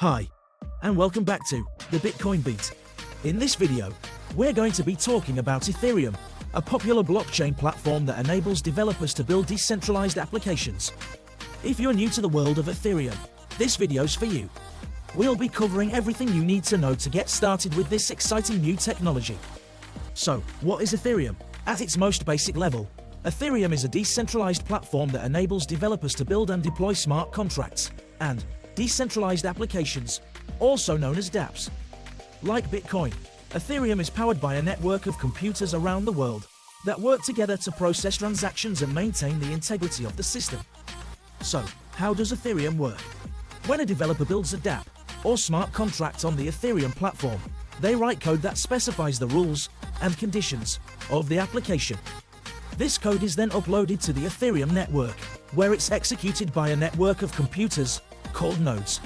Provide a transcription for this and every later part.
Hi, and welcome back to the Bitcoin Beat. In this video, we're going to be talking about Ethereum, a popular blockchain platform that enables developers to build decentralized applications. If you're new to the world of Ethereum, this video's for you. We'll be covering everything you need to know to get started with this exciting new technology. So, what is Ethereum? At its most basic level, Ethereum is a decentralized platform that enables developers to build and deploy smart contracts and decentralized applications, also known as DApps. Like Bitcoin, Ethereum is powered by a network of computers around the world that work together to process transactions and maintain the integrity of the system. So, how does Ethereum work? When a developer builds a DApp or smart contract on the Ethereum platform, they write code that specifies the rules and conditions of the application. This code is then uploaded to the Ethereum network, where it's executed by a network of computers called nodes.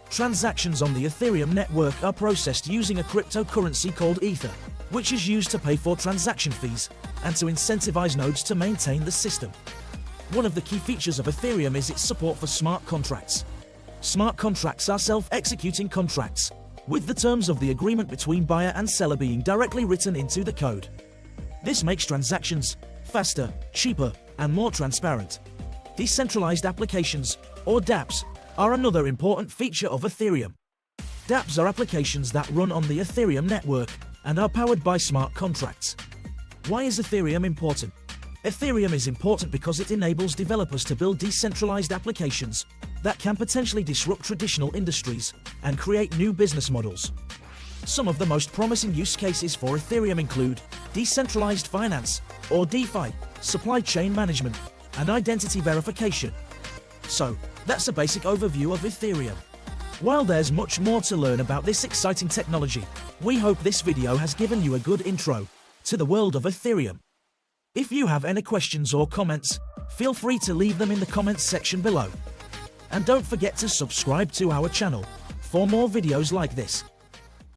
Transactions on the Ethereum network are processed using a cryptocurrency called Ether, which is used to pay for transaction fees and to incentivize nodes to maintain the system. One of the key features of Ethereum is its support for smart contracts. Smart contracts are self-executing contracts, with the terms of the agreement between buyer and seller being directly written into the code. This makes transactions faster, cheaper, and more transparent. Decentralized applications, or DApps, are another important feature of Ethereum. DApps are applications that run on the Ethereum network and are powered by smart contracts. Why is Ethereum important? Ethereum is important because it enables developers to build decentralized applications that can potentially disrupt traditional industries and create new business models. Some of the most promising use cases for Ethereum include decentralized finance, or DeFi, supply chain management, and identity verification. So, that's a basic overview of Ethereum. While there's much more to learn about this exciting technology, we hope this video has given you a good intro to the world of Ethereum. If you have any questions or comments, feel free to leave them in the comments section below. And don't forget to subscribe to our channel for more videos like this.